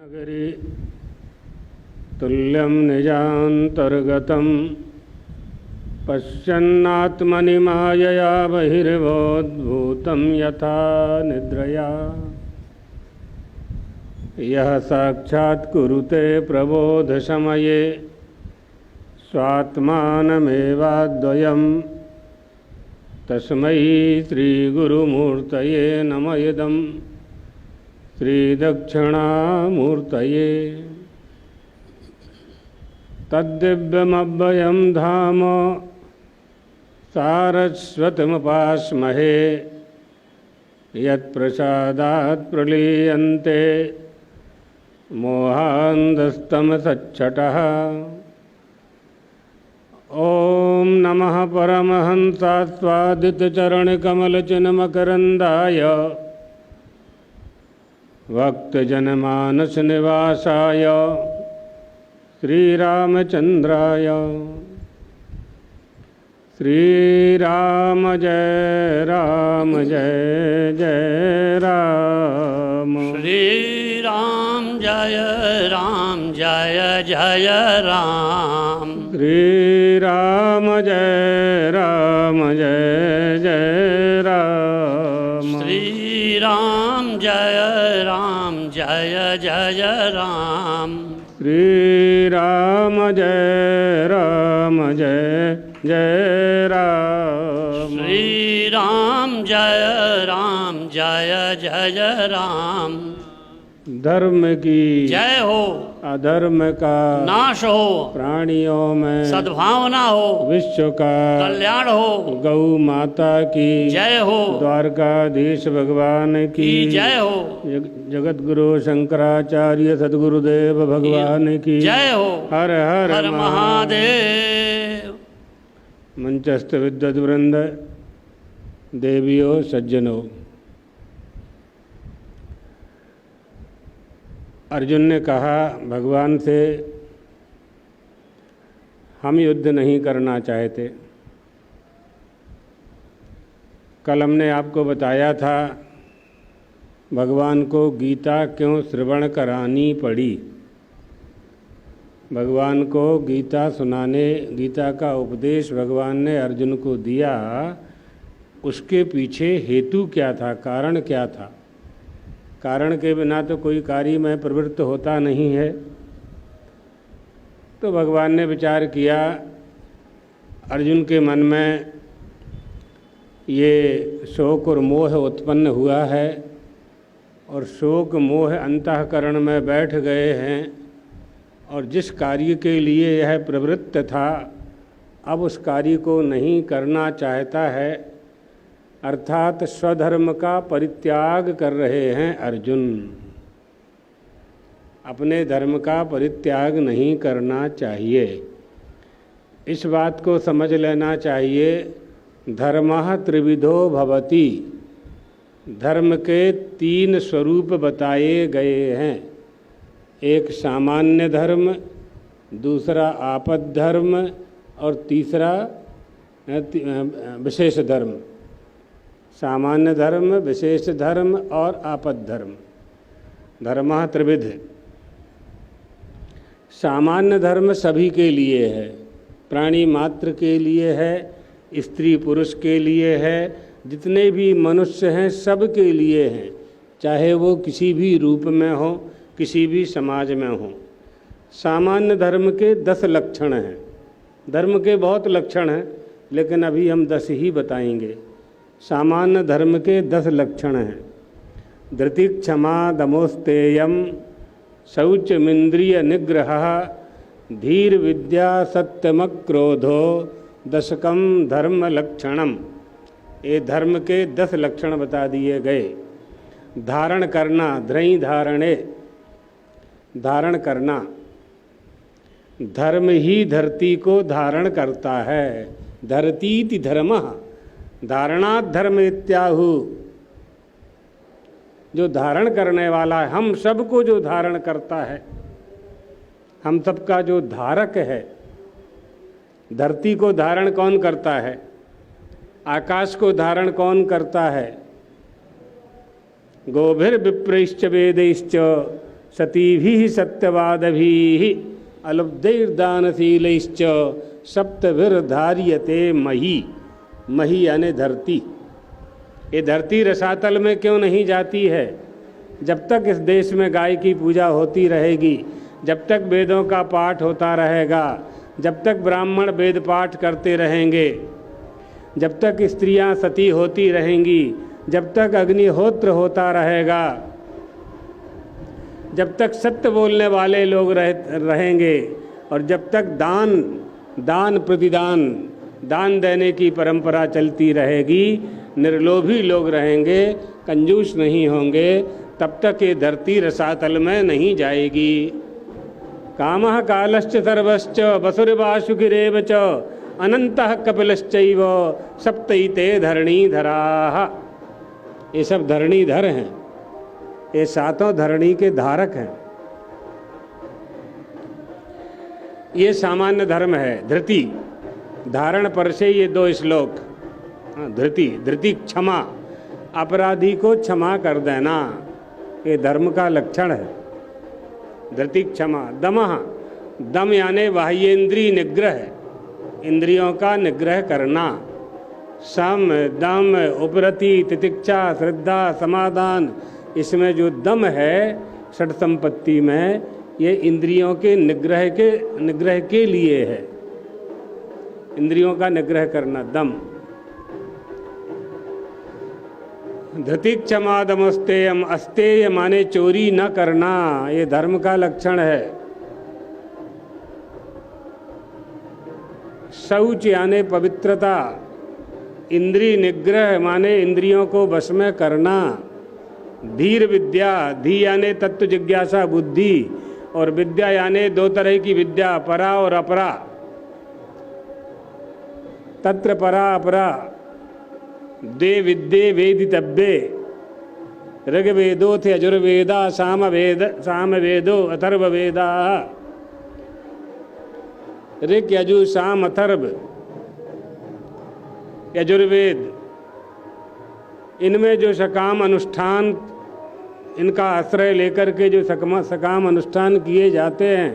नगरी तुल्यं निजान्तर्गतं पश्यन्नात्मनि मायया बहिर्वोद्भूतं यथा निद्रया यः साक्षात् कुरुते प्रबोधसमये स्वात्मानमेवाद्वयं तस्मै श्रीगुरुमूर्तये नमः इदं श्रीदक्षिणामूर्तये। तद्दिव्यमव्ययं धाम सारस्वतमुपास्महे यत्प्रसादात् प्रलीयन्ते मोहान्धस्तमसच्छटः। ॐ नमः परमहंसास्वादितचरणकमलचिन्मकरन्दाय भक्तजनमानसनिवासाय श्रीरामचन्द्राय। श्रीराम जय राम जय जय राम। श्रीराम जय जय राम। श्रीराम जय जय राम। श्रीराम जय जय राम। श्रीराम जय जय राम। श्रीराम जय जय राम। धर्म की जय हो, अधर्म का नाश हो, प्राणियों में सद्भावना हो, विश्व का कल्याण हो। गौ माता की जय हो, द्वारकाधीश भगवान की जय हो। जगत गुरु शंकराचार्य सद्गुरुदेव भगवान की जय हो। हर हर हर महादेव। मंचस्थ विद्वद वृंद, देवियों, सज्जनों, अर्जुन ने कहा भगवान से, हम युद्ध नहीं करना चाहते। कल हमने आपको बताया था भगवान को गीता क्यों श्रवण करानी पड़ी। भगवान को गीता सुनाने, गीता का उपदेश भगवान ने अर्जुन को दिया, उसके पीछे हेतु क्या था, कारण क्या था। कारण के बिना तो कोई कार्य में प्रवृत्त होता नहीं है। तो भगवान ने विचार किया, अर्जुन के मन में ये शोक और मोह उत्पन्न हुआ है और शोक मोह अंतःकरण में बैठ गए हैं और जिस कार्य के लिए यह प्रवृत्त था अब उस कार्य को नहीं करना चाहता है, अर्थात स्वधर्म का परित्याग कर रहे हैं अर्जुन। अपने धर्म का परित्याग नहीं करना चाहिए। इस बात को समझ लेना चाहिए, धर्मः त्रिविधो भवति। धर्म के तीन स्वरूप बताए गए हैं, एक सामान्य धर्म, दूसरा आपद धर्म और तीसरा विशेष धर्म। सामान्य धर्म, विशेष धर्म और आपद धर्म, धर्मः त्रिविध। सामान्य धर्म सभी के लिए है, प्राणी मात्र के लिए है, स्त्री पुरुष के लिए है, जितने भी मनुष्य हैं सब के लिए हैं, चाहे वो किसी भी रूप में हो, किसी भी समाज में हो। सामान्य धर्म के 10 लक्षण हैं। धर्म के बहुत लक्षण हैं लेकिन अभी हम 10 ही बताएंगे। सामान्य धर्म के 10 लक्षण हैं। धृति क्षमा दमोस्तेयम, शौचमिंद्रिय निग्रह, धीर विद्या सत्यम क्रोधो, दशकम धर्म लक्षणम। ये धर्म के 10 लक्षण बता दिए गए। धारण करना, धृई धारणे, धारण करना। धर्म ही धरती को धारण करता है। धरतीति धर्मः, धारणात् धर्म इत्याहु। जो धारण करने वाला है, हम सबको जो धारण करता है, हम सबका जो धारक है। धरती को धारण कौन करता है? आकाश को धारण कौन करता है? गोभिर्विप्रैश्च वेदैश्च सतीभिः सत्यवादभिः अलब्धैर्दानशीलैश्च सप्तभिर्धार्यते मही। मही यानी धरती। ये धरती रसातल में क्यों नहीं जाती है? जब तक इस देश में गाय की पूजा होती रहेगी, जब तक वेदों का पाठ होता रहेगा, जब तक ब्राह्मण वेद पाठ करते रहेंगे, जब तक स्त्रियां सती होती रहेंगी, जब तक अग्निहोत्र होता रहेगा, जब तक सत्य बोलने वाले लोग रहेंगे, और जब तक दान प्रतिदान दान देने की परंपरा चलती रहेगी, निर्लोभी लोग रहेंगे, कंजूस नहीं होंगे, तब तक ये धरती रसातल में नहीं जाएगी। कामः कालश्च सर्वश्च वसुरिवासुकिरेव च अनंतः कपिलश्चैव सप्तैते धरणीधराः। ये सब धरणीधर हैं, ये सातों धरणी के धारक हैं। ये सामान्य धर्म है। धृति धारण पर से ये 2 श्लोक। धृति क्षमा, अपराधी को क्षमा कर देना, ये धर्म का लक्षण है। धृति क्षमा। दमः, दम यानी बाह्येंद्रिय निग्रह, इंद्रियों का निग्रह करना। सम, दम, उपरति, तितिक्षा, श्रद्धा, समाधान, इसमें जो दम है षट संपत्ति में, ये इंद्रियों के निग्रह के लिए है। इंद्रियों का निग्रह करना, दम। धृति क्षमा दमस्तेयम, अस्तेय माने चोरी न करना, ये धर्म का लक्षण है। शौच यानी पवित्रता, इंद्रिय निग्रह माने इंद्रियों को वश में करना। धीर विद्या, धी यानी तत्व जिज्ञासा बुद्धि, और विद्या यानी 2 तरह की विद्या, परा और अपरा। तत्र परा अपरा द्वे विद्ये वेदितव्ये। ऋग्वेदोऽथ यजुर्वेदा सामवेदो अथर्ववेदा। ऋग यजु साम अथर्व यजुर्वेद, इनमें जो सकाम अनुष्ठान, इनका आश्रय लेकर के जो सकाम अनुष्ठान किए जाते हैं,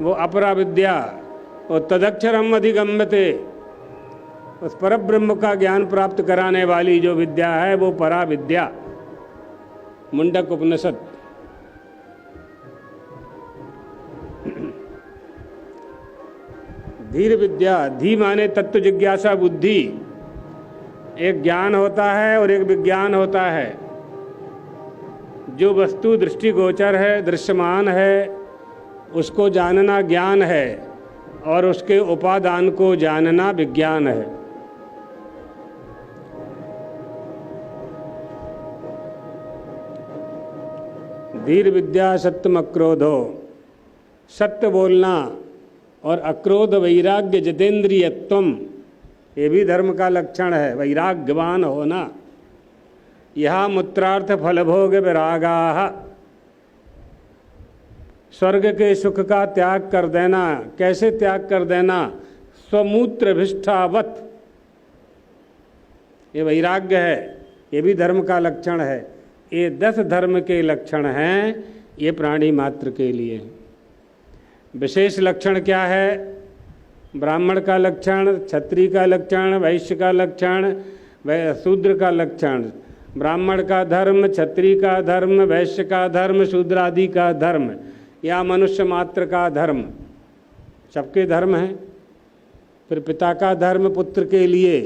वो अपरा विद्या। और तदक्षरम अधिगम्यते, उस परब्रह्म का ज्ञान प्राप्त कराने वाली जो विद्या है वो परा विद्या। मुंडक उपनिषद। धीर विद्या, धी माने तत्व जिज्ञासा बुद्धि। एक ज्ञान होता है और एक विज्ञान होता है। जो वस्तु दृष्टिगोचर है, दृश्यमान है, उसको जानना ज्ञान है, और उसके उपादान को जानना विज्ञान है। धीर विद्या सत्यम अक्रोधो, सत्य बोलना और अक्रोध वैराग्य जितेंद्रियत्वम, ये भी धर्म का लक्षण है। वैराग्यवान होना। यह मूत्रार्थ फलभोग विरागाः, स्वर्ग के सुख का त्याग कर देना। कैसे त्याग कर देना? स्वमूत्रभिष्ठावत, ये वैराग्य है। ये भी धर्म का लक्षण है। ये 10 धर्म के लक्षण हैं, ये प्राणी मात्र के लिए। विशेष लक्षण क्या है? ब्राह्मण का लक्षण, क्षत्रिय का लक्षण, वैश्य का लक्षण, शूद्र का लक्षण। ब्राह्मण का धर्म, क्षत्रिय का धर्म, वैश्य का धर्म, शूद्र आदि का धर्म, या मनुष्य मात्र का धर्म, सबके धर्म हैं। फिर पिता का धर्म पुत्र के लिए,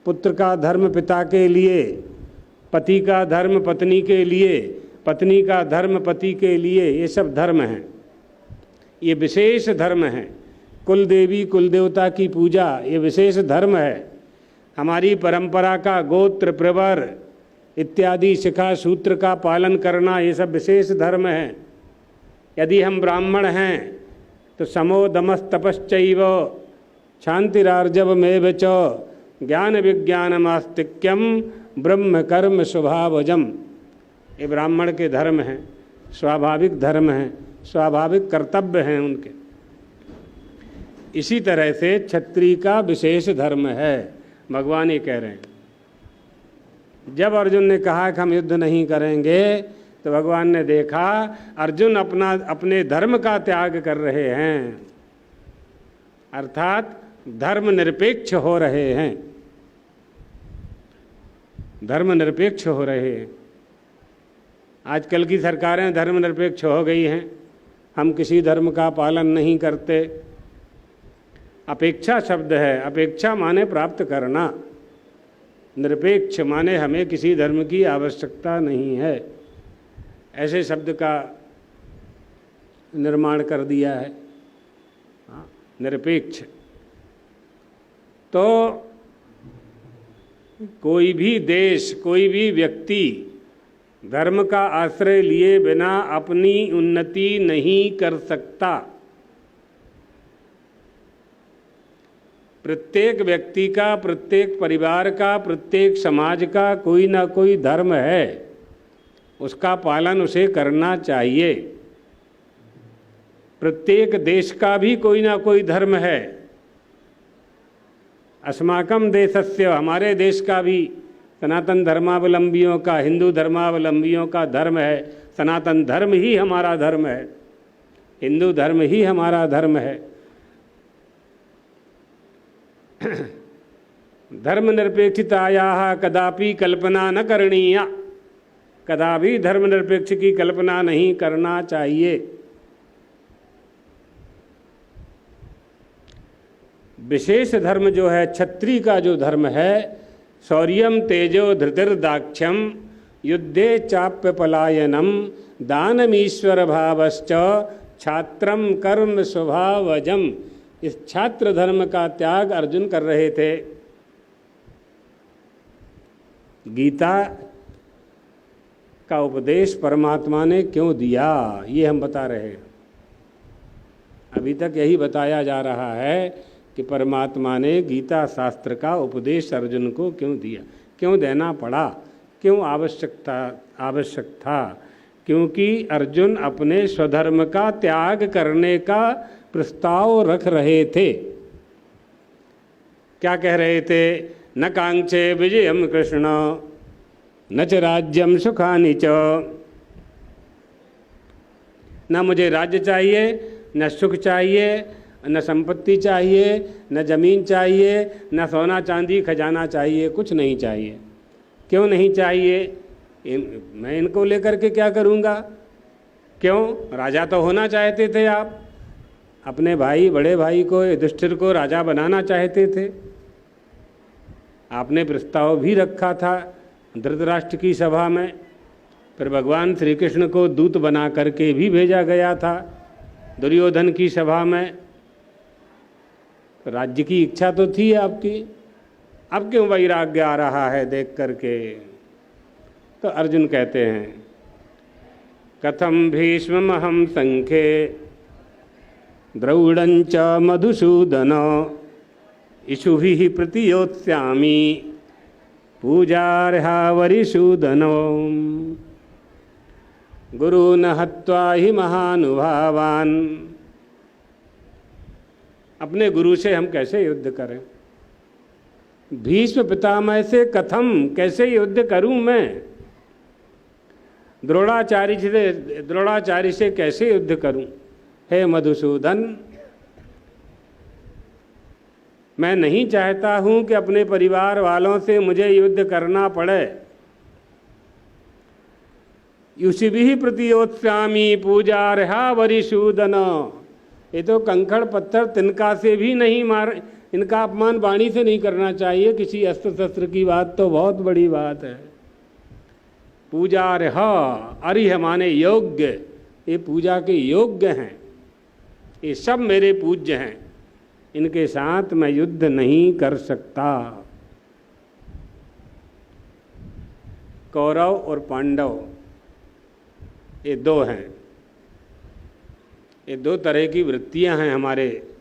पुत्र का धर्म पिता के लिए, पति का धर्म पत्नी के लिए, पत्नी का धर्म पति के लिए, ये सब धर्म हैं। ये विशेष धर्म हैं। कुल देवी कुल देवता की पूजा, ये विशेष धर्म है। हमारी परंपरा का गोत्र प्रवर इत्यादि शिखा सूत्र का पालन करना, ये सब विशेष धर्म हैं। यदि हम ब्राह्मण हैं तो समो दमस तपश्चैव शांतिरार्जवमेव च ज्ञान विज्ञानमास्तिक्यम ब्रह्म कर्म स्वभावजम, ये ब्राह्मण के धर्म हैं, स्वाभाविक धर्म हैं, स्वाभाविक कर्तव्य हैं उनके। इसी तरह से क्षत्रिय का विशेष धर्म है। भगवान ये कह रहे हैं, जब अर्जुन ने कहा कि हम युद्ध नहीं करेंगे, तो भगवान ने देखा अर्जुन अपने धर्म का त्याग कर रहे हैं, अर्थात धर्म निरपेक्ष हो रहे हैं, धर्म निरपेक्ष हो रहे हैं। आजकल की सरकारें धर्म निरपेक्ष हो गई हैं, हम किसी धर्म का पालन नहीं करते। अपेक्षा शब्द है, अपेक्षा माने प्राप्त करना, निरपेक्ष माने हमें किसी धर्म की आवश्यकता नहीं है, ऐसे शब्द का निर्माण कर दिया है, निरपेक्ष। तो कोई भी देश, कोई भी व्यक्ति धर्म का आश्रय लिए बिना अपनी उन्नति नहीं कर सकता। प्रत्येक व्यक्ति का, प्रत्येक परिवार का, प्रत्येक समाज का कोई ना कोई धर्म है, उसका पालन उसे करना चाहिए। प्रत्येक देश का भी कोई ना कोई धर्म है। अस्माकं देशस्य, हमारे देश का भी सनातन धर्मावलंबियों का, हिंदू धर्मावलंबियों का धर्म है। सनातन धर्म ही हमारा धर्म है, हिंदू धर्म ही हमारा धर्म है। धर्मनिरपेक्षतायाः कदापि कल्पना न करणीया, कदापि धर्मनिरपेक्ष की कल्पना नहीं करना चाहिए। विशेष धर्म जो है, क्षत्रिय का जो धर्म है, शौर्यम तेजो धृतिर्दाक्ष्यम युद्धे चाप्य पलायनम दानमीश्वर भावश्च छात्रम कर्म स्वभावजम। इस छात्र धर्म का त्याग अर्जुन कर रहे थे। गीता का उपदेश परमात्मा ने क्यों दिया, ये हम बता रहे हैं। अभी तक यही बताया जा रहा है कि परमात्मा ने गीता शास्त्र का उपदेश अर्जुन को क्यों दिया, क्यों देना पड़ा, क्यों आवश्यक था। क्योंकि अर्जुन अपने स्वधर्म का त्याग करने का प्रस्ताव रख रहे थे। क्या कह रहे थे? न कांक्षे विजयम कृष्ण न च राज्यम सुखानि च। न मुझे राज्य चाहिए, न सुख चाहिए, न संपत्ति चाहिए, न जमीन चाहिए, न सोना चांदी खजाना चाहिए, कुछ नहीं चाहिए। क्यों नहीं चाहिए? मैं इनको लेकर के क्या करूँगा? क्यों? राजा तो होना चाहते थे आप, अपने भाई, बड़े भाई को, युधिष्ठिर को राजा बनाना चाहते थे। आपने प्रस्ताव भी रखा था धृतराष्ट्र की सभा में, फिर भगवान श्री कृष्ण को दूत बना करके भी भेजा गया था दुर्योधन की सभा में। राज्य की इच्छा तो थी आपकी, अब क्यों वैराग्य आ रहा है देख करके? तो अर्जुन कहते हैं, कथम भीष्महं संख्ये द्रौड़ंच मधुसूदन इषुभिः प्रतियोत्स्यामि पूजार्हा वरिसूदनो गुरून् हत्वा हि महानुभावान्। अपने गुरु से हम कैसे युद्ध करें? भीष्म पितामह से कथम, कैसे युद्ध करूं मैं? द्रोणाचार्य से कैसे युद्ध करूं? हे मधुसूदन, मैं नहीं चाहता हूं कि अपने परिवार वालों से मुझे युद्ध करना पड़े। युषिभिः प्रतियोत्स्यामि पूजार्हा वरिसूदन। ये तो कंकड़ पत्थर तिनका से भी नहीं मार, इनका अपमान वाणी से नहीं करना चाहिए। किसी अस्त्र शस्त्र की बात तो बहुत बड़ी बात है। पूजार्हा, अरिह माने योग्य, ये पूजा के योग्य हैं, ये सब मेरे पूज्य हैं, इनके साथ मैं युद्ध नहीं कर सकता। कौरव और पांडव ये दो हैं, ये दो तरह की वृत्तियां हैं।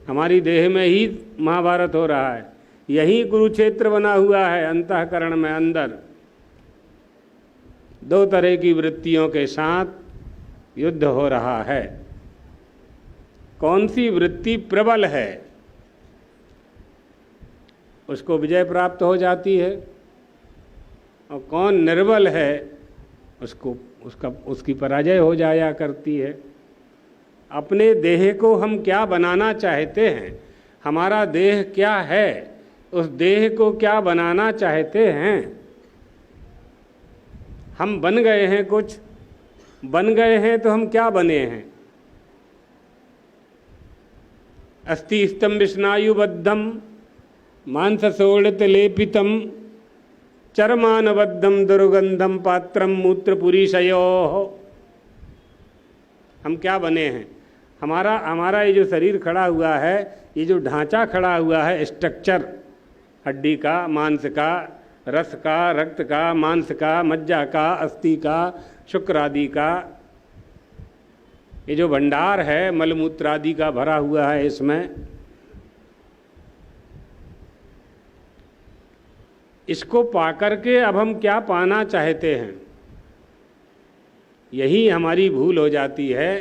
हमारी देह में ही महाभारत हो रहा है, यही कुरुक्षेत्र बना हुआ है अंतःकरण में अंदर। दो तरह की वृत्तियों के साथ युद्ध हो रहा है। कौन सी वृत्ति प्रबल है उसको विजय प्राप्त हो जाती है, और कौन निर्बल है उसकी पराजय हो जाया करती है। अपने देह को हम क्या बनाना चाहते हैं, हमारा देह क्या है, उस देह को क्या बनाना चाहते हैं। हम बन गए हैं, कुछ बन गए हैं तो हम क्या बने हैं। अस्थि स्तंभ स्नायुबद्धम मांससोड़ित लेपितम चरमानबद्धम दुर्गंधम पात्रम मूत्रपुरीशयोः। हम क्या बने हैं। हमारा ये जो शरीर खड़ा हुआ है, ये जो ढांचा खड़ा हुआ है, स्ट्रक्चर, हड्डी का, मांस का, रस का, रक्त का, मांस का, मज्जा का, अस्थि का, शुक्र आदि का, ये जो भंडार है मलमूत्र आदि का भरा हुआ है, इसमें इसको पाकर के अब हम क्या पाना चाहते हैं, यही हमारी भूल हो जाती है।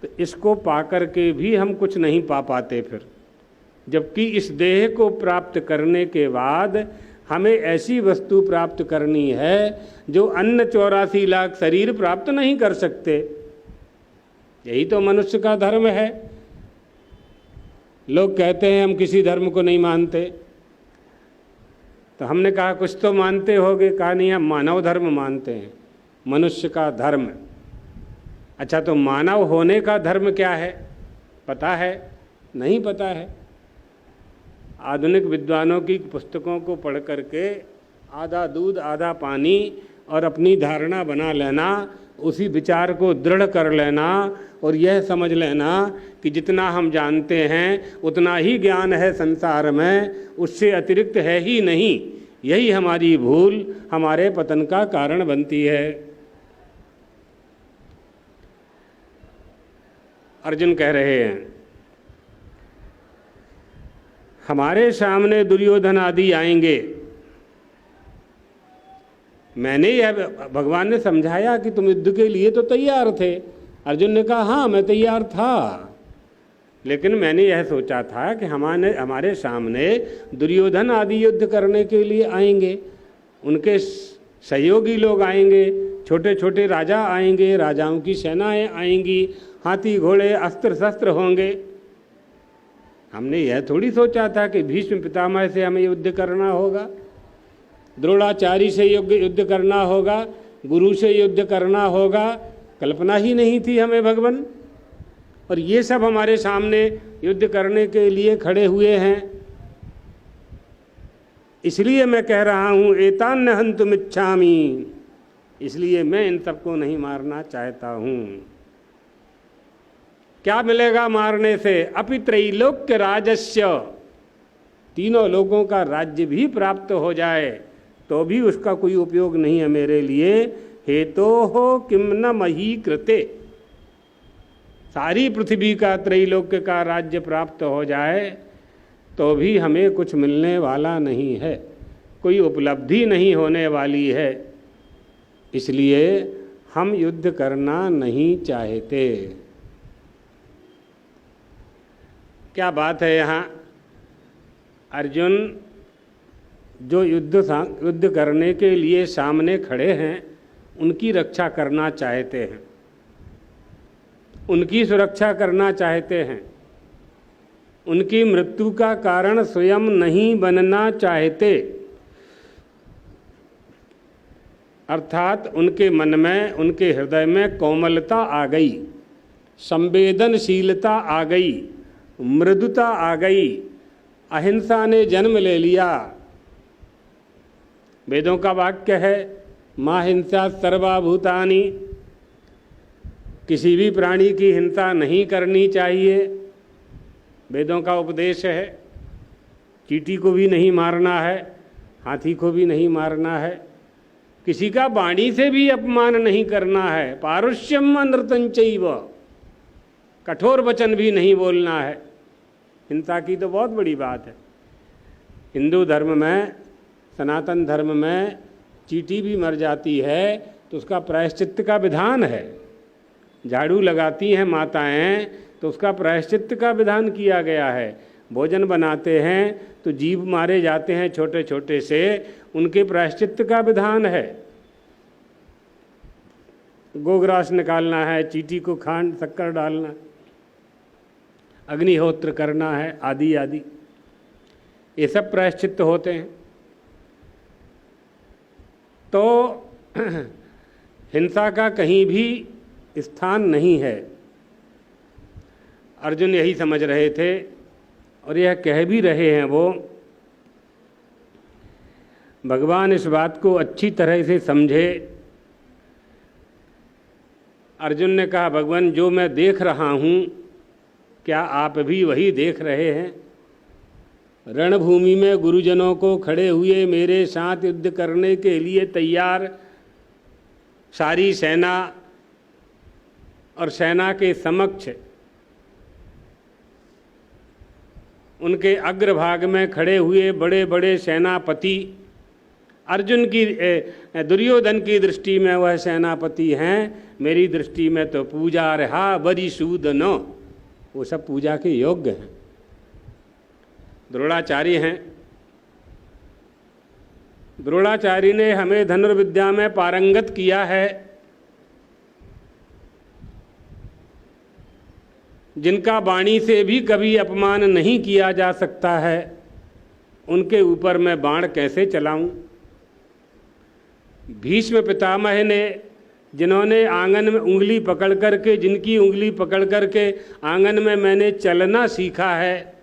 तो इसको पाकर के भी हम कुछ नहीं पा पाते फिर, जबकि इस देह को प्राप्त करने के बाद हमें ऐसी वस्तु प्राप्त करनी है जो अन्य 84 लाख शरीर प्राप्त नहीं कर सकते। यही तो मनुष्य का धर्म है। लोग कहते हैं हम किसी धर्म को नहीं मानते, तो हमने कहा कुछ तो मानते होगे। कहा नहीं, हम मानव धर्म मानते हैं, मनुष्य का धर्म। अच्छा, तो मानव होने का धर्म क्या है, पता है? नहीं पता है। आधुनिक विद्वानों की पुस्तकों को पढ़ करके आधा दूध आधा पानी और अपनी धारणा बना लेना, उसी विचार को दृढ़ कर लेना और यह समझ लेना कि जितना हम जानते हैं उतना ही ज्ञान है संसार में, उससे अतिरिक्त है ही नहीं। यही हमारी भूल हमारे पतन का कारण बनती है। अर्जुन कह रहे हैं, हमारे सामने दुर्योधन आदि आएंगे। मैंने यह, भगवान ने समझाया कि तुम युद्ध के लिए तो तैयार थे। अर्जुन ने कहा हाँ मैं तैयार था, लेकिन मैंने यह सोचा था कि हमारे सामने दुर्योधन आदि युद्ध करने के लिए आएंगे, उनके सहयोगी लोग आएंगे, छोटे छोटे राजा आएंगे, राजाओं की सेनाएं आएंगी, हाथी घोड़े अस्त्र शस्त्र होंगे। हमने यह थोड़ी सोचा था कि भीष्म पितामह से हमें युद्ध करना होगा, द्रोणाचार्य से युद्ध करना होगा, गुरु से युद्ध करना होगा। कल्पना ही नहीं थी हमें भगवान। और ये सब हमारे सामने युद्ध करने के लिए खड़े हुए हैं। इसलिए मैं कह रहा हूँ एतान्न हन्तुमिच्छामि, इसलिए मैं इन सबको नहीं मारना चाहता हूँ। क्या मिलेगा मारने से? अपि त्रैलोक्य राजस्य, तीनों लोगों का राज्य भी प्राप्त हो जाए तो भी उसका कोई उपयोग नहीं है मेरे लिए। हेतोः किम न मही कृते, सारी पृथ्वी का त्रैलोक्य का राज्य प्राप्त हो जाए तो भी हमें कुछ मिलने वाला नहीं है, कोई उपलब्धि नहीं होने वाली है। इसलिए हम युद्ध करना नहीं चाहते। क्या बात है यहाँ? अर्जुन जो युद्ध करने के लिए सामने खड़े हैं उनकी रक्षा करना चाहते हैं, उनकी सुरक्षा करना चाहते हैं, उनकी मृत्यु का कारण स्वयं नहीं बनना चाहते। अर्थात उनके मन में, उनके हृदय में कोमलता आ गई, संवेदनशीलता आ गई, मृदुता आ गई, अहिंसा ने जन्म ले लिया। वेदों का वाक्य है मा हिंसा सर्वभूतानि, किसी भी प्राणी की हिंसा नहीं करनी चाहिए, वेदों का उपदेश है। चींटी को भी नहीं मारना है, हाथी को भी नहीं मारना है, किसी का वाणी से भी अपमान नहीं करना है, पारुष्यम अनृतंचैव, कठोर वचन भी नहीं बोलना है। हिंसा की तो बहुत बड़ी बात है। हिंदू धर्म में, सनातन धर्म में चींटी भी मर जाती है तो उसका प्रायश्चित्त का विधान है। झाड़ू लगाती हैं माताएं तो उसका प्रायश्चित्त का विधान किया गया है। भोजन बनाते हैं तो जीव मारे जाते हैं छोटे छोटे से, उनके प्रायश्चित्त का विधान है। गोग्रास निकालना है, चींटी को खांड शक्कर डालना, अग्निहोत्र करना है, आदि आदि, ये सब प्रायश्चित्त होते हैं। तो हिंसा का कहीं भी स्थान नहीं है। अर्जुन यही समझ रहे थे और यह कह भी रहे हैं वो। भगवान इस बात को अच्छी तरह से समझे। अर्जुन ने कहा, भगवान जो मैं देख रहा हूँ क्या आप भी वही देख रहे हैं? रणभूमि में गुरुजनों को खड़े हुए मेरे साथ युद्ध करने के लिए तैयार सारी सेना और सेना के समक्ष उनके अग्रभाग में खड़े हुए बड़े बड़े सेनापति, अर्जुन की दुर्योधन की दृष्टि में वह सेनापति हैं, मेरी दृष्टि में तो पूजा रहा बरी सूदनो, वो सब पूजा के योग्य हैं। द्रोणाचार्य हैं। द्रोणाचार्य ने हमें धनुर्विद्या में पारंगत किया है। जिनका वाणी से भी कभी अपमान नहीं किया जा सकता है, उनके ऊपर मैं बाण कैसे चलाऊं? भीष्म पितामह ने, जिन्होंने आंगन में उंगली पकड़ करके, जिनकी उंगली पकड़ करके आंगन में मैंने चलना सीखा है,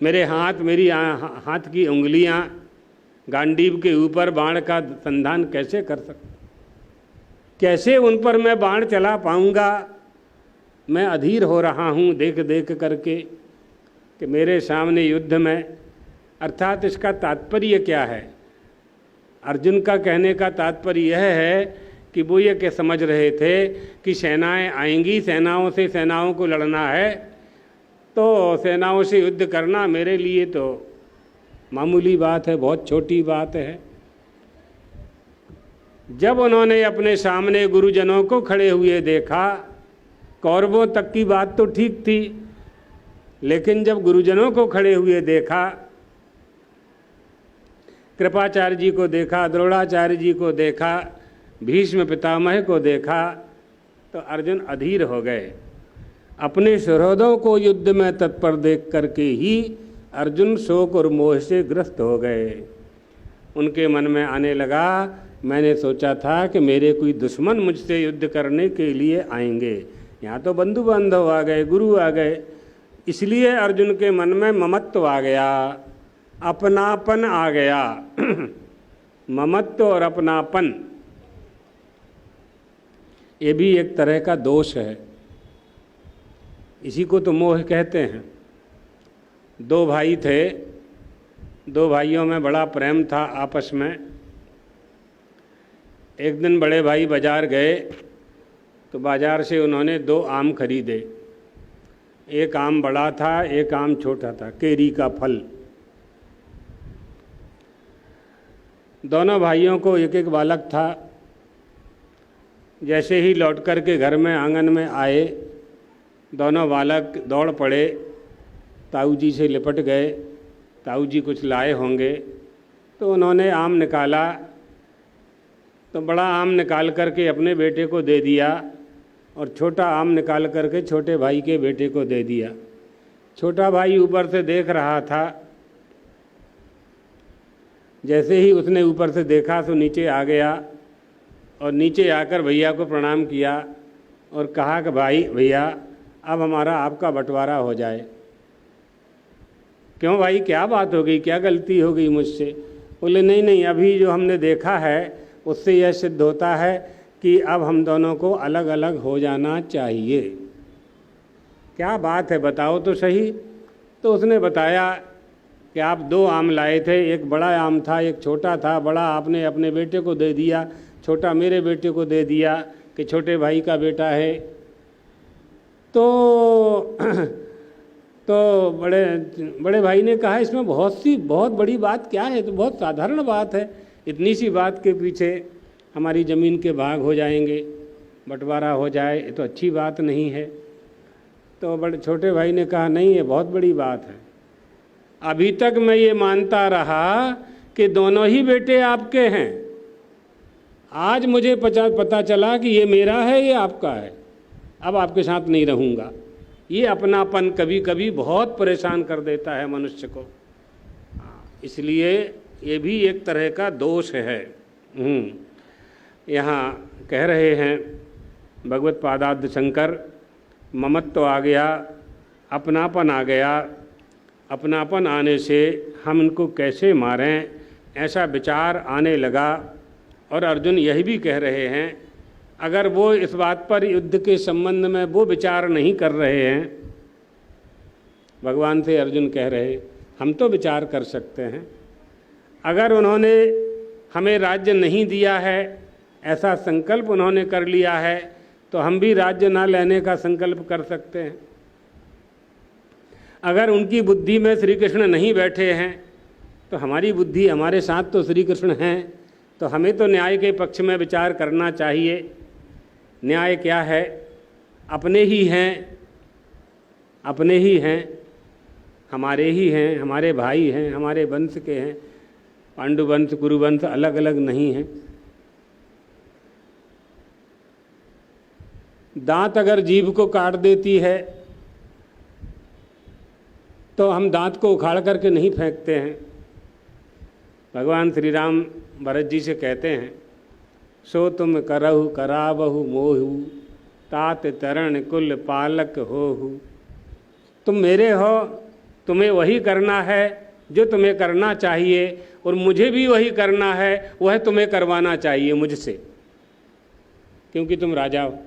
मेरे हाथ, मेरी हाथ की उंगलियां गांडीव के ऊपर बाण का संधान कैसे कर सकता? कैसे उन पर मैं बाण चला पाऊंगा? मैं अधीर हो रहा हूं देख देख करके कि मेरे सामने युद्ध में। अर्थात इसका तात्पर्य क्या है? अर्जुन का कहने का तात्पर्य यह है कि वो ये क्या समझ रहे थे कि सेनाएं आएंगी, सेनाओं से सेनाओं को लड़ना है, तो सेनाओं से युद्ध करना मेरे लिए तो मामूली बात है, बहुत छोटी बात है। जब उन्होंने अपने सामने गुरुजनों को खड़े हुए देखा, कौरवों तक की बात तो ठीक थी, लेकिन जब गुरुजनों को खड़े हुए देखा, कृपाचार्य जी को देखा, द्रोणाचार्य जी को देखा, भीष्म पितामह को देखा, तो अर्जुन अधीर हो गए। अपने सुहृदों को युद्ध में तत्पर देख करके ही अर्जुन शोक और मोह से ग्रस्त हो गए। उनके मन में आने लगा, मैंने सोचा था कि मेरे कोई दुश्मन मुझसे युद्ध करने के लिए आएंगे, यहाँ तो बंधु बांधव आ गए, गुरु आ गए। इसलिए अर्जुन के मन में ममत्व आ गया, अपनापन आ गया। ममत्व और अपनापन, ये भी एक तरह का दोष है। इसी को तो मोह कहते हैं। दो भाई थे, दो भाइयों में बड़ा प्रेम था आपस में। एक दिन बड़े भाई बाजार गए तो बाजार से उन्होंने 2 आम खरीदे। एक आम बड़ा था, एक आम छोटा था, केरी का फल। दोनों भाइयों को एक एक बालक था। जैसे ही लौट कर के घर में आंगन में आए, दोनों बालक दौड़ पड़े, ताऊ जी से लिपट गए। ताऊ जी कुछ लाए होंगे, तो उन्होंने आम निकाला, तो बड़ा आम निकाल करके अपने बेटे को दे दिया और छोटा आम निकाल करके छोटे भाई के बेटे को दे दिया। छोटा भाई ऊपर से देख रहा था। जैसे ही उसने ऊपर से देखा तो नीचे आ गया और नीचे आकर भैया को प्रणाम किया और कहा कि भाई भैया अब हमारा आपका बंटवारा हो जाए। क्यों भाई, क्या बात हो गई, क्या गलती हो गई मुझसे? बोले नहीं नहीं, अभी जो हमने देखा है उससे यह सिद्ध होता है कि अब हम दोनों को अलग अलग हो जाना चाहिए। क्या बात है, बताओ तो सही। तो उसने बताया कि आप 2 आम लाए थे, एक बड़ा आम था, एक छोटा था। बड़ा आपने अपने बेटे को दे दिया, छोटा मेरे बेटे को दे दिया कि छोटे भाई का बेटा है। तो बड़े भाई ने कहा इसमें बहुत बड़ी बात क्या है, तो बहुत साधारण बात है, इतनी सी बात के पीछे हमारी ज़मीन के भाग हो जाएंगे, बंटवारा हो जाए, ये तो अच्छी बात नहीं है। तो छोटे भाई ने कहा नहीं, ये बहुत बड़ी बात है। अभी तक मैं ये मानता रहा कि दोनों ही बेटे आपके हैं, आज मुझे पता चला कि ये मेरा है, ये आपका है, अब आपके साथ नहीं रहूँगा। ये अपनापन कभी कभी बहुत परेशान कर देता है मनुष्य को। इसलिए ये भी एक तरह का दोष है। यहाँ कह रहे हैं भगवत पादाब्ज शंकर, ममत्व आ गया, अपनापन आ गया, अपनापन आने से हम उनको कैसे मारें, ऐसा विचार आने लगा। और अर्जुन यही भी कह रहे हैं, अगर वो इस बात पर युद्ध के संबंध में वो विचार नहीं कर रहे हैं, भगवान से अर्जुन कह रहे, हम तो विचार कर सकते हैं। अगर उन्होंने हमें राज्य नहीं दिया है, ऐसा संकल्प उन्होंने कर लिया है, तो हम भी राज्य ना लेने का संकल्प कर सकते हैं। अगर उनकी बुद्धि में श्री कृष्ण नहीं बैठे हैं, तो हमारी बुद्धि, हमारे साथ तो श्री कृष्ण हैं, तो हमें तो न्याय के पक्ष में विचार करना चाहिए। न्याय क्या है? अपने ही हैं, अपने ही हैं, हमारे ही हैं, हमारे भाई हैं, हमारे वंश के हैं। पांडु वंश, कुरु वंश अलग अलग नहीं हैं। दांत अगर जीभ को काट देती है तो हम दांत को उखाड़ करके नहीं फेंकते हैं। भगवान श्री राम भरत जी से कहते हैं, सो तुम करहु करावहु मोहु, तात तरण कुल पालक होहु। तुम मेरे हो, तुम्हें वही करना है जो तुम्हें करना चाहिए, और मुझे भी वही करना है, वह तुम्हें करवाना चाहिए मुझसे, क्योंकि तुम राजा हो।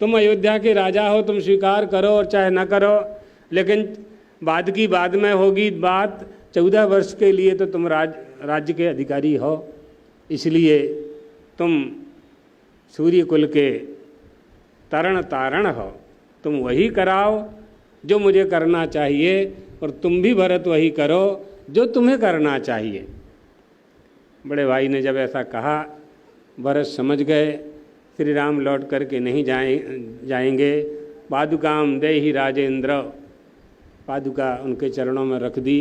तुम अयोध्या के राजा हो, तुम स्वीकार करो और चाहे ना करो, लेकिन बाद की बाद में होगी बात। 14 वर्ष के लिए तो तुम राज्य के अधिकारी हो, इसलिए तुम सूर्य कुल के तरण तारण हो। तुम वही कराओ जो मुझे करना चाहिए, और तुम भी भरत वही करो जो तुम्हें करना चाहिए। बड़े भाई ने जब ऐसा कहा, भरत समझ गए श्री राम लौट करके नहीं जाएंगे। पादुकाम देहि राजेंद्र, पादुका उनके चरणों में रख दी।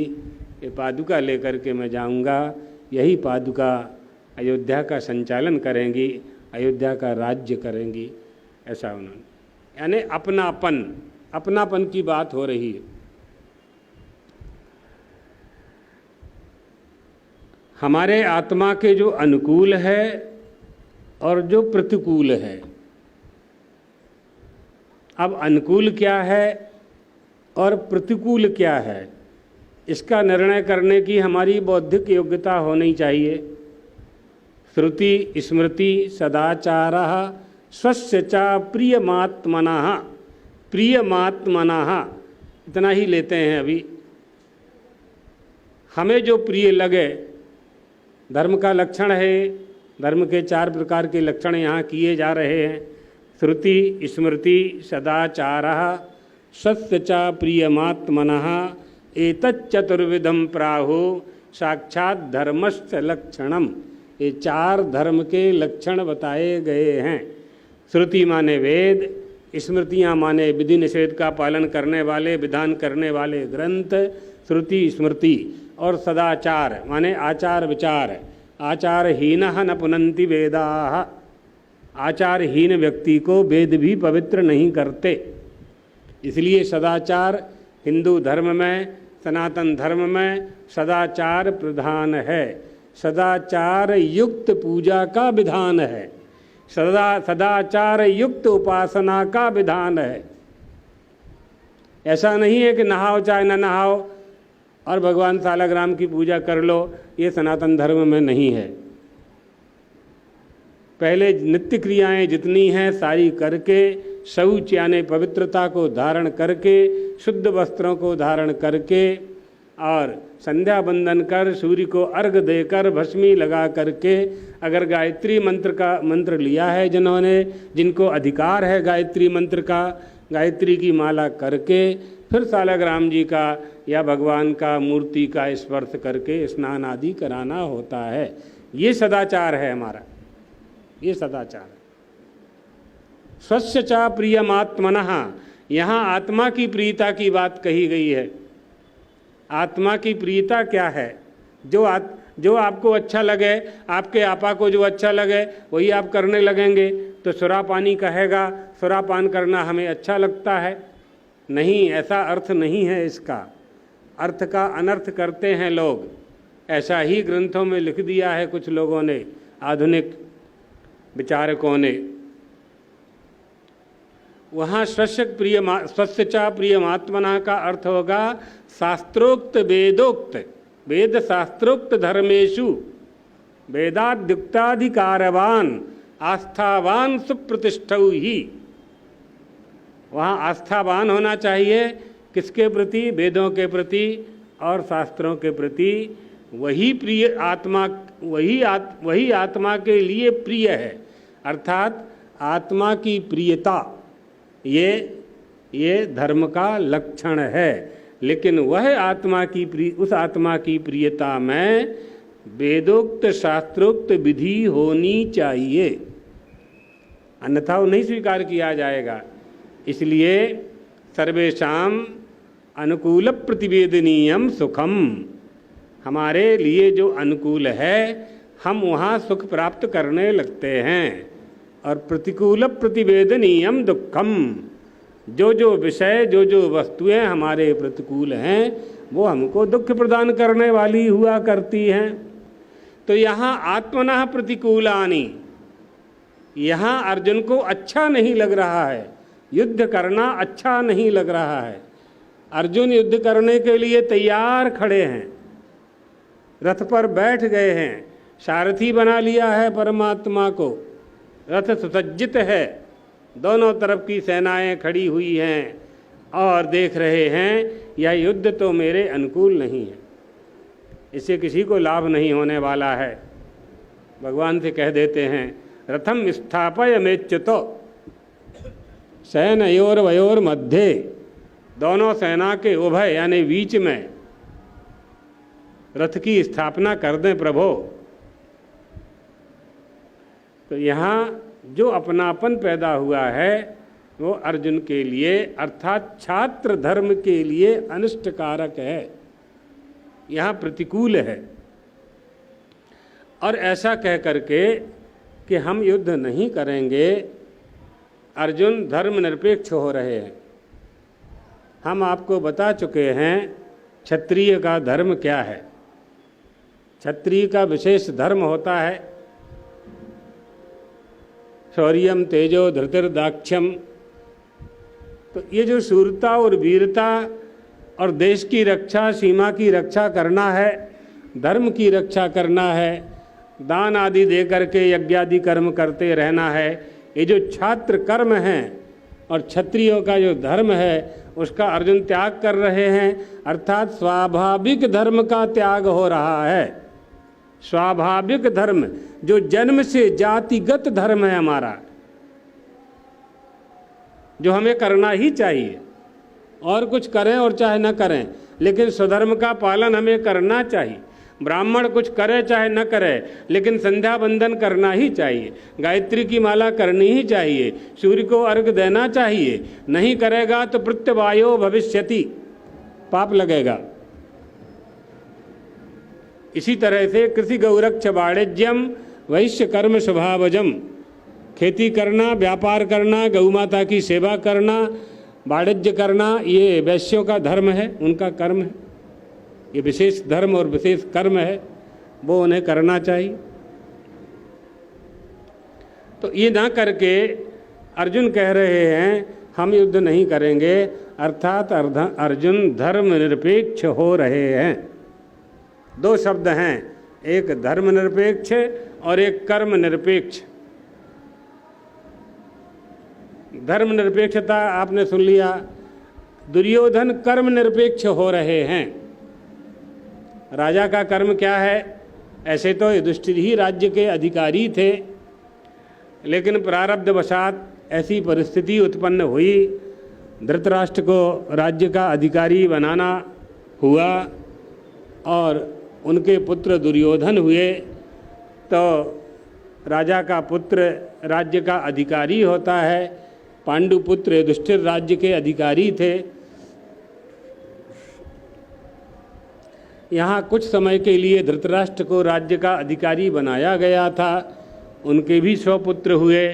ये पादुका लेकर के मैं जाऊंगा, यही पादुका अयोध्या का संचालन करेंगी, अयोध्या का राज्य करेंगी, ऐसा उन्होंने, यानी अपनापन, अपनापन की बात हो रही है। हमारे आत्मा के जो अनुकूल है और जो प्रतिकूल है। अब अनुकूल क्या है और प्रतिकूल क्या है, इसका निर्णय करने की हमारी बौद्धिक योग्यता होनी चाहिए। श्रुति स्मृति सदाचारः स्वस्य च प्रियमात्मनः, प्रियमात्मनः इतना ही लेते हैं अभी। हमें जो प्रिय लगे, धर्म का लक्षण है, धर्म के 4 प्रकार के लक्षण यहाँ किए जा रहे हैं। श्रुति स्मृति सदाचारः स्वस्य च प्रियमात्मनः एतच्चतुर्विधम प्राहु साक्षात धर्मस्य लक्षणम। ये 4 धर्म के लक्षण बताए गए हैं। श्रुति माने वेद, स्मृतियाँ माने विधि निषेध का पालन करने वाले, विधान करने वाले ग्रंथ, श्रुति स्मृति। और सदाचार माने आचार विचार। आचारहीनः न पुनन्ति वेदाः, आचारहीन व्यक्ति को वेद भी पवित्र नहीं करते। इसलिए सदाचार हिंदू धर्म में, सनातन धर्म में सदाचार प्रधान है। सदाचार युक्त पूजा का विधान है, सदाचार युक्त उपासना का विधान है। ऐसा नहीं है कि नहाओ चाहे न नहाओ और भगवान सालग्राम की पूजा कर लो, ये सनातन धर्म में नहीं है। पहले नित्य क्रियाएं जितनी हैं सारी करके, शौच यानी पवित्रता को धारण करके, शुद्ध वस्त्रों को धारण करके, और संध्या बंदन कर, सूर्य को अर्घ देकर, भस्मी लगा करके, अगर गायत्री मंत्र का मंत्र लिया है जिन्होंने, जिनको अधिकार है गायत्री मंत्र का, गायत्री की माला करके फिर सालग्राम जी का या भगवान का मूर्ति का स्पर्श करके स्नान आदि कराना होता है। ये सदाचार है हमारा, ये सदाचार है। स्वस्य च प्रियमात्मनः, यहाँ आत्मा की प्रियता की बात कही गई है। आत्मा की प्रियता क्या है? जो जो आपको अच्छा लगे, आपके आपा को जो अच्छा लगे वही आप करने लगेंगे। तो सुरापानी कहेगा सुरापान करना हमें अच्छा लगता है, नहीं, ऐसा अर्थ नहीं है इसका। अर्थ का अनर्थ करते हैं लोग, ऐसा ही ग्रंथों में लिख दिया है कुछ लोगों ने, आधुनिक विचारकों ने। वहाँ स्वस्यचा प्रियमात्मना का अर्थ होगा शास्त्रोक्त वेदोक्त, वेद शास्त्रोक्त धर्मेषु वेदाद्युक्ताधिकारवान आस्थावान सुप्रतिष्ठौ ही। वहाँ आस्थावान होना चाहिए, किसके प्रति? वेदों के प्रति और शास्त्रों के प्रति। वही प्रिय आत्मा, वही आत्मा के लिए प्रिय है, अर्थात आत्मा की प्रियता ये धर्म का लक्षण है। लेकिन वह आत्मा की उस आत्मा की प्रियता में वेदोक्त शास्त्रोक्त विधि होनी चाहिए, अन्यथा वो नहीं स्वीकार किया जाएगा। इसलिए सर्वेषाम अनुकूल प्रतिवेदनीयम सुखम, हमारे लिए जो अनुकूल है हम वहाँ सुख प्राप्त करने लगते हैं। और प्रतिकूल प्रतिवेदनीयम दुखम, जो विषय जो वस्तुएं हमारे प्रतिकूल हैं वो हमको दुख प्रदान करने वाली हुआ करती हैं। तो यहाँ आत्मनः प्रतिकूलानि, यहाँ अर्जुन को अच्छा नहीं लग रहा है, युद्ध करना अच्छा नहीं लग रहा है। अर्जुन युद्ध करने के लिए तैयार खड़े हैं, रथ पर बैठ गए हैं, सारथी बना लिया है परमात्मा को, रथ सुसज्जित है, दोनों तरफ की सेनाएं खड़ी हुई हैं और देख रहे हैं यह युद्ध तो मेरे अनुकूल नहीं है, इससे किसी को लाभ नहीं होने वाला है। भगवान से कह देते हैं रथम स्थापय मेच्युतो सेनयोर वयोर मध्य, दोनों सेना के उभय यानी बीच में रथ की स्थापना कर दें प्रभु। तो यहाँ जो अपनापन पैदा हुआ है वो अर्जुन के लिए अर्थात छात्र धर्म के लिए अनिष्टकारक है, यहाँ प्रतिकूल है। और ऐसा कह करके कि हम युद्ध नहीं करेंगे, अर्जुन धर्मनिरपेक्ष हो रहे हैं। हम आपको बता चुके हैं क्षत्रिय का धर्म क्या है। क्षत्रिय का विशेष धर्म होता है शौर्यम तेजो धृतिर्दाक्ष्यम। तो ये जो शूरता और वीरता और देश की रक्षा, सीमा की रक्षा करना है, धर्म की रक्षा करना है, दान आदि दे करके यज्ञादि कर्म करते रहना है, ये जो छात्र कर्म हैं और क्षत्रियों का जो धर्म है उसका अर्जुन त्याग कर रहे हैं। अर्थात स्वाभाविक धर्म का त्याग हो रहा है। स्वाभाविक धर्म जो जन्म से जातिगत धर्म है हमारा, जो हमें करना ही चाहिए, और कुछ करें और चाहे न करें, लेकिन स्वधर्म का पालन हमें करना चाहिए। ब्राह्मण कुछ करे चाहे न करे, लेकिन संध्या बंदन करना ही चाहिए, गायत्री की माला करनी ही चाहिए, सूर्य को अर्घ देना चाहिए। नहीं करेगा तो प्रत्यवायो भविष्यति, पाप लगेगा। इसी तरह से कृषि गौरक्ष वाणिज्यम वैश्य कर्म स्वभावजम, खेती करना, व्यापार करना, गौ माता की सेवा करना, वाणिज्य करना, ये वैश्यों का धर्म है, उनका कर्म है। ये विशेष धर्म और विशेष कर्म है, वो उन्हें करना चाहिए। तो ये ना करके अर्जुन कह रहे हैं हम युद्ध नहीं करेंगे, अर्थात अर्जुन धर्मनिरपेक्ष हो रहे हैं। दो शब्द हैं, एक धर्मनिरपेक्ष और एक कर्म निरपेक्ष। धर्मनिरपेक्षता आपने सुन लिया, दुर्योधन कर्म निरपेक्ष हो रहे हैं। राजा का कर्म क्या है? ऐसे तो युधिष्ठिर ही राज्य के अधिकारी थे, लेकिन प्रारब्धवशात ऐसी परिस्थिति उत्पन्न हुई, धृतराष्ट्र को राज्य का अधिकारी बनाना हुआ और उनके पुत्र दुर्योधन हुए। तो राजा का पुत्र राज्य का अधिकारी होता है, पांडुपुत्र युधिष्ठिर राज्य के अधिकारी थे। यहाँ कुछ समय के लिए धृतराष्ट्र को राज्य का अधिकारी बनाया गया था। उनके भी 100 पुत्र हुए।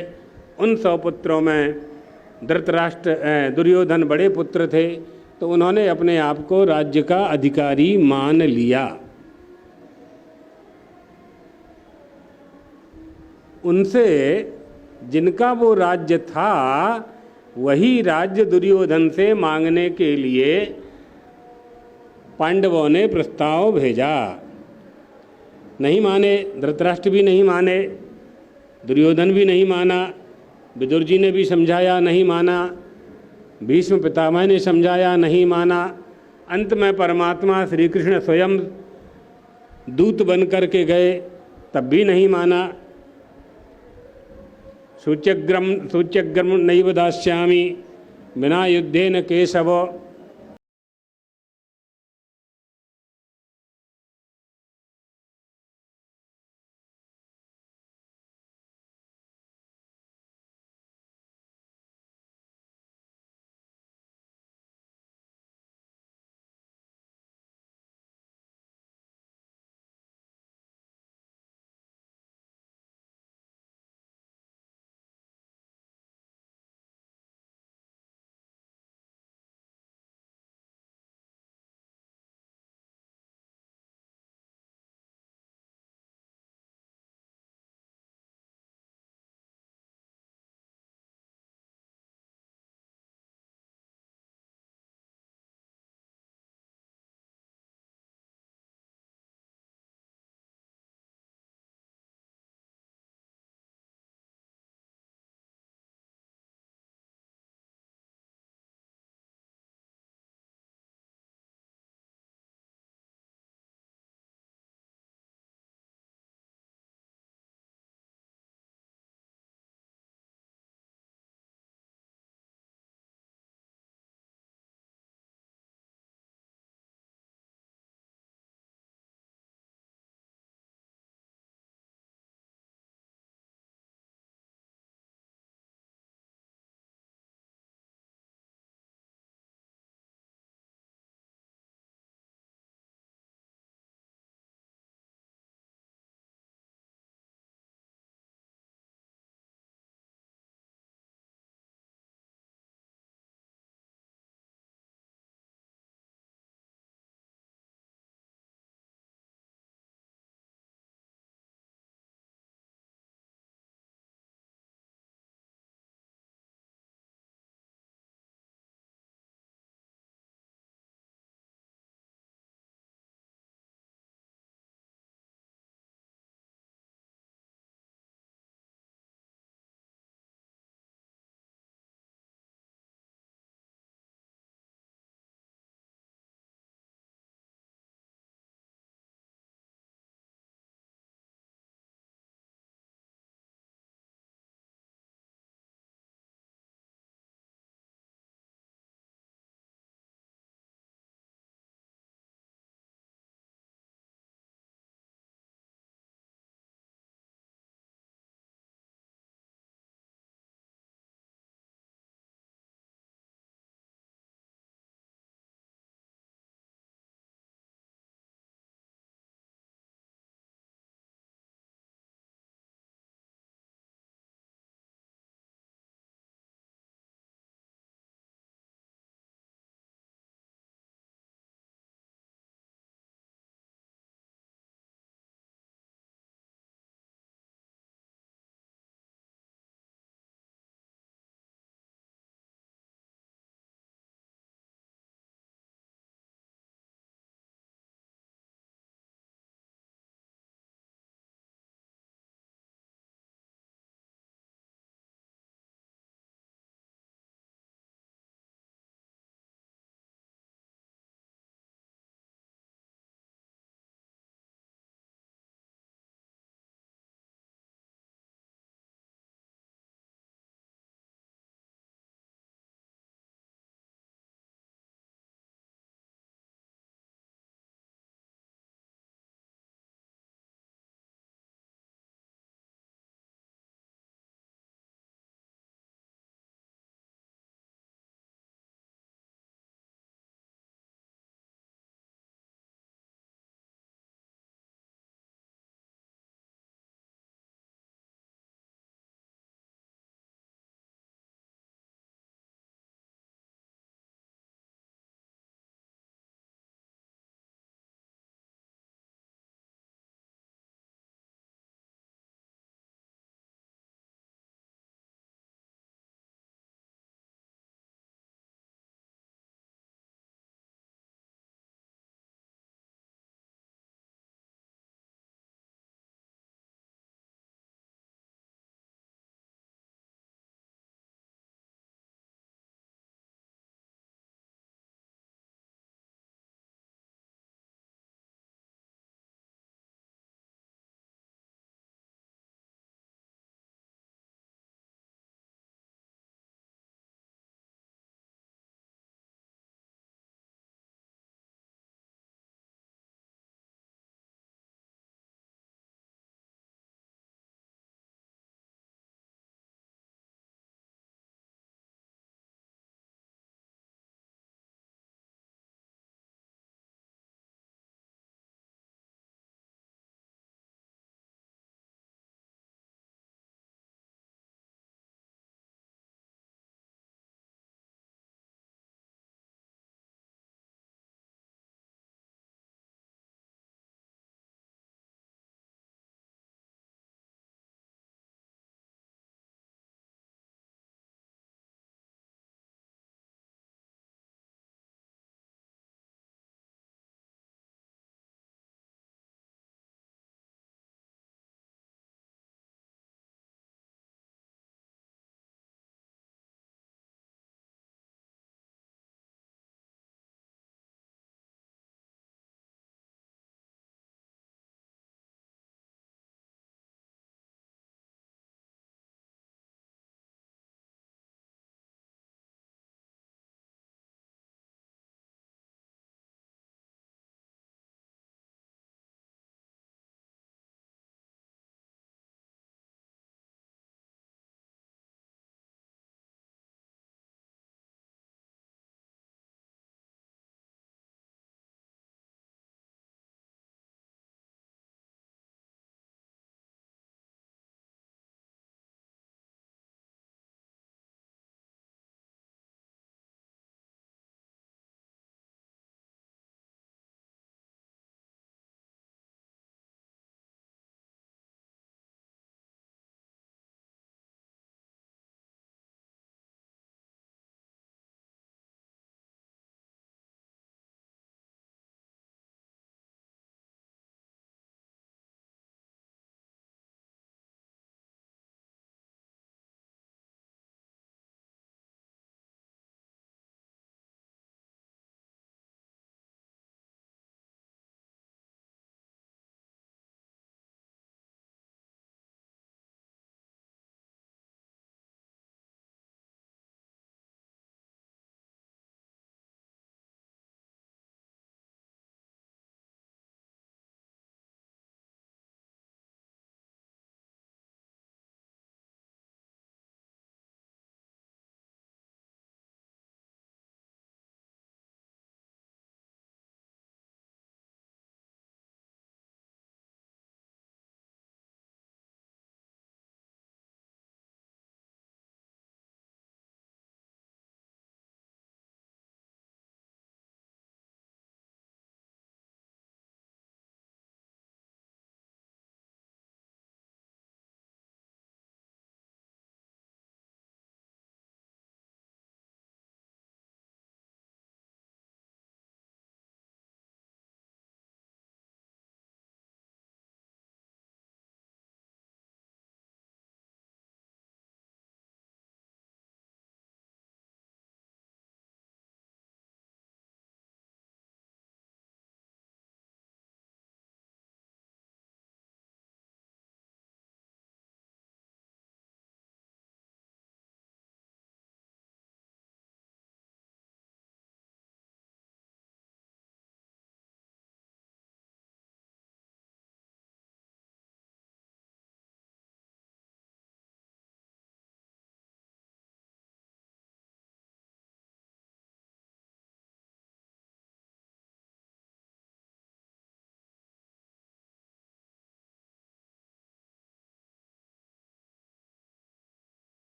उन 100 पुत्रों में दुर्योधन बड़े पुत्र थे, तो उन्होंने अपने आप को राज्य का अधिकारी मान लिया। उनसे जिनका वो राज्य था वही राज्य दुर्योधन से मांगने के लिए पांडवों ने प्रस्ताव भेजा। नहीं माने, धृतराष्ट्र भी नहीं माने, दुर्योधन भी नहीं माना, विदुर जी ने भी समझाया नहीं माना, भीष्म पितामह ने समझाया नहीं माना। अंत में परमात्मा श्री कृष्ण स्वयं दूत बन कर के गए, तब भी नहीं माना। सूच्यग्रम नैव दास्यामि विना युद्धेन केशव